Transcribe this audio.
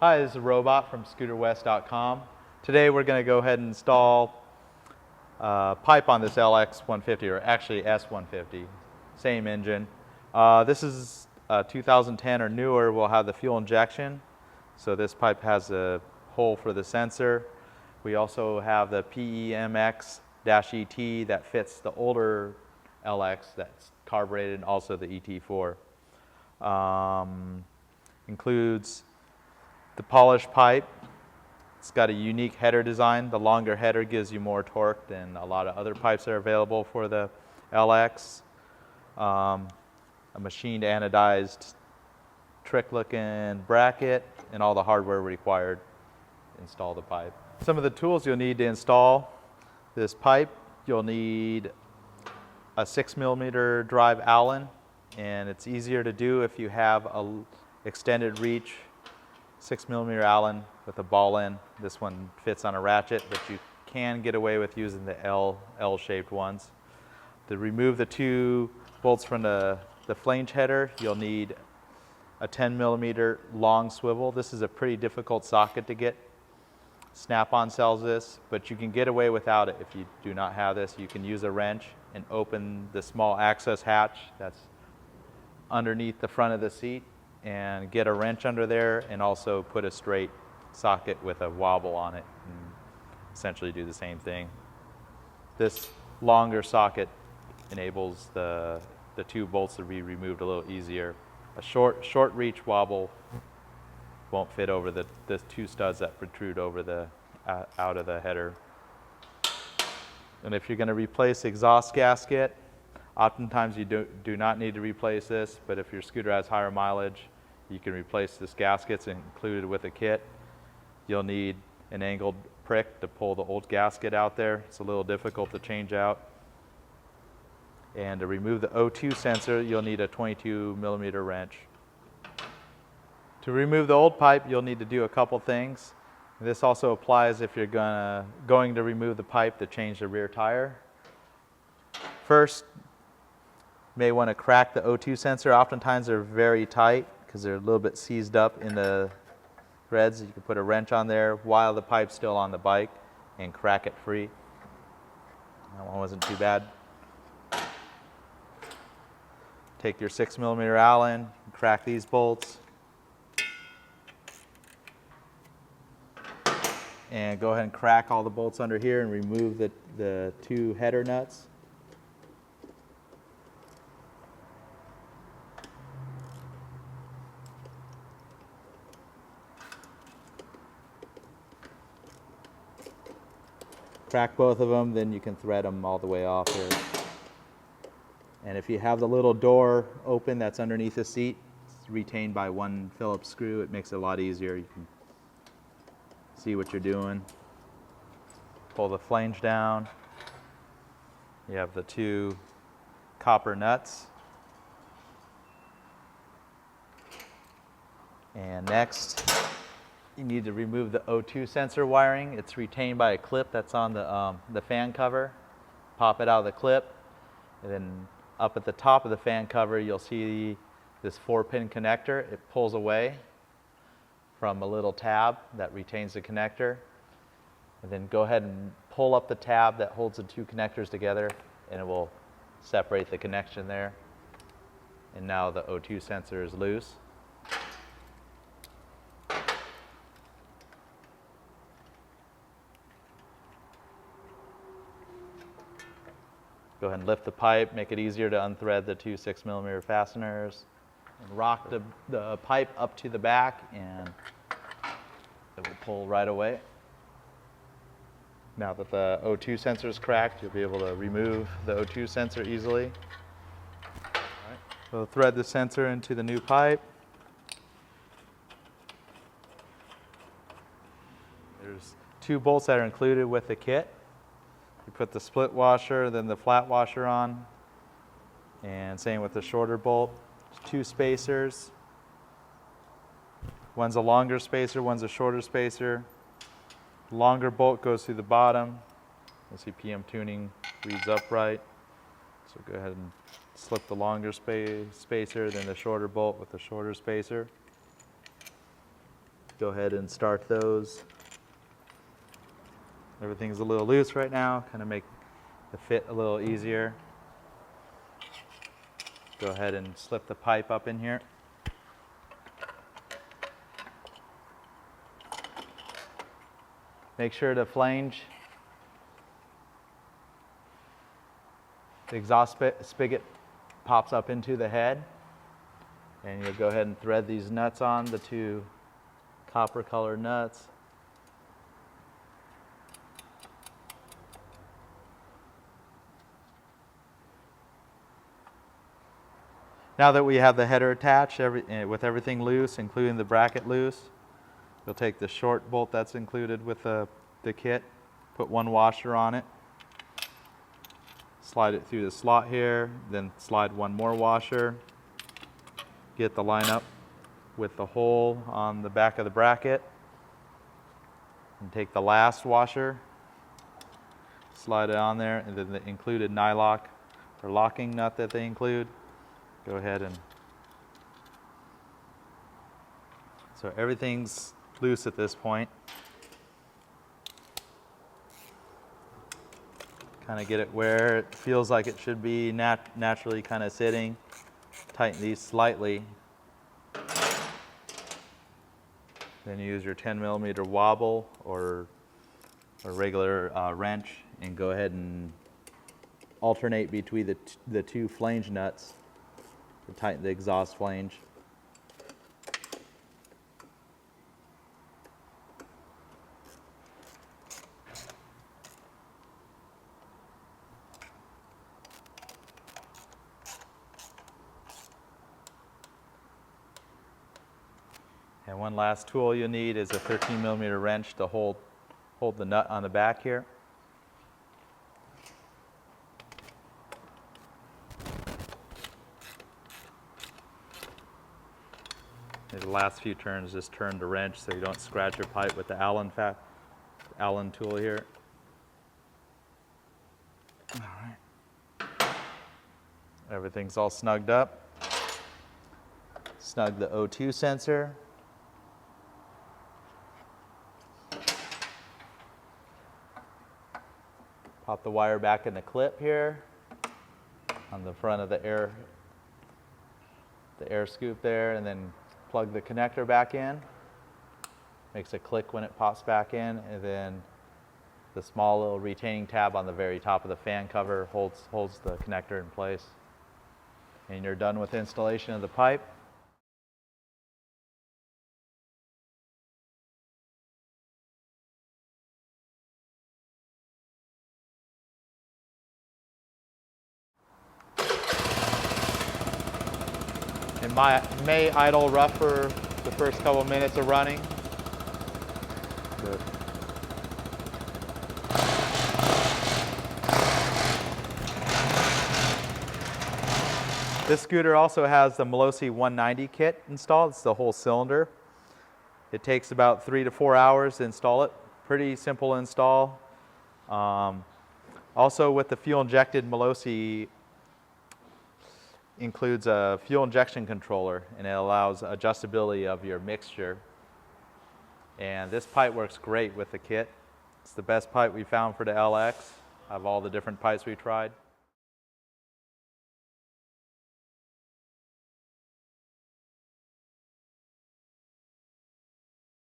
Hi, this is Robot from scooterwest.com. Today we're going to go ahead and install pipe on this LX150, or actually S150, same engine. This is 2010 or newer, will have the fuel injection. So this pipe has a hole for the sensor. We also have the PMEX-ET that fits the older LX that's carbureted, and also the ET4. Includes the polished pipe. It's got a unique header design. The longer header gives you more torque than a lot of other pipes that are available for the LX. A machined anodized trick-looking bracket, and all the hardware required to install the pipe. Some of the tools you'll need to install this pipe: you'll need a 6mm drive Allen, and it's easier to do if you have a extended reach 6mm Allen with a ball end. This one fits on a ratchet, but you can get away with using the L-shaped ones. To remove the two bolts from the flange header, you'll need a 10mm long swivel. This is a pretty difficult socket to get. Snap-on sells this, but you can get away without it if you do not have this. You can use a wrench and open the small access hatch that's underneath the front of the seat, and get a wrench under there, and also put a straight socket with a wobble on it, and essentially do the same thing. This longer socket enables the two bolts to be removed a little easier. A short reach wobble won't fit over the two studs that protrude over the out of the header. And if you're going to replace the exhaust gasket, oftentimes you do not need to replace this, but if your scooter has higher mileage, you can replace this gasket. It's included with the kit. You'll need an angled prick to pull the old gasket out there. It's a little difficult to change out. And to remove the O2 sensor, you'll need a 22mm wrench. To remove the old pipe, you'll need to do a couple things. This also applies if you're going to remove the pipe to change the rear tire. First, you may want to crack the O2 sensor. Oftentimes they're very tight because they're a little bit seized up in the threads. You can put a wrench on there while the pipe's still on the bike and crack it free. That one wasn't too bad. Take your 6mm Allen, crack these bolts, and go ahead and crack all the bolts under here and remove the two header nuts. Crack both of them, then you can thread them all the way off here. And if you have the little door open that's underneath the seat, it's retained by one Phillips screw. It makes it a lot easier. You can see what you're doing. Pull the flange down. You have the two copper nuts. And next, you need to remove the O2 sensor wiring. It's retained by a clip that's on the fan cover. Pop it out of the clip, and then up at the top of the fan cover, you'll see this 4-pin connector. It pulls away from a little tab that retains the connector. And then go ahead and pull up the tab that holds the two connectors together, and it will separate the connection there. And now the O2 sensor is loose. Go ahead and lift the pipe, make it easier to unthread the two 6mm fasteners, and rock the pipe up to the back, and it will pull right away. Now that the O2 sensor is cracked, you'll be able to remove the O2 sensor easily. All right. We'll thread the sensor into the new pipe. There's two bolts that are included with the kit. You put the split washer, then the flat washer on, and same with the shorter bolt. There's two spacers. One's a longer spacer, one's a shorter spacer. Longer bolt goes through the bottom. You'll see PM tuning reads upright. So go ahead and slip the longer spacer, then the shorter bolt with the shorter spacer. Go ahead and start those. Everything's a little loose right now, kind of make the fit a little easier. Go ahead and slip the pipe up in here. Make sure to flange the exhaust spigot pops up into the head, and you'll go ahead and thread these nuts on, the two copper colored nuts. Now that we have the header attached with everything loose, including the bracket loose, you'll take the short bolt that's included with the kit, put one washer on it, slide it through the slot here, then slide one more washer, get the line up with the hole on the back of the bracket, and take the last washer, slide it on there, and then the included nylock or locking nut that they include. Go ahead and, so everything's loose at this point. Kind of get it where it feels like it should be naturally kind of sitting. Tighten these slightly. Then use your 10mm wobble or a regular wrench and go ahead and alternate between the two flange nuts to tighten the exhaust flange. And one last tool you'll need is a 13mm wrench to hold the nut on the back here. The last few turns, just turn the wrench so you don't scratch your pipe with the Allen tool here. All right. Everything's all snugged up. Snug the O2 sensor. Pop the wire back in the clip here on the front of the air scoop there, and then plug the connector back in. Makes a click when it pops back in, and then the small little retaining tab on the very top of the fan cover holds the connector in place. And you're done with installation of the pipe. It may idle rough for the first couple minutes of running. Good. This scooter also has the Malossi 190 kit installed. It's the whole cylinder. It takes about 3 to 4 hours to install it. Pretty simple install. Also with the fuel injected Malossi includes a fuel injection controller, and it allows adjustability of your mixture. And this pipe works great with the kit. It's the best pipe we found for the LX of all the different pipes we tried.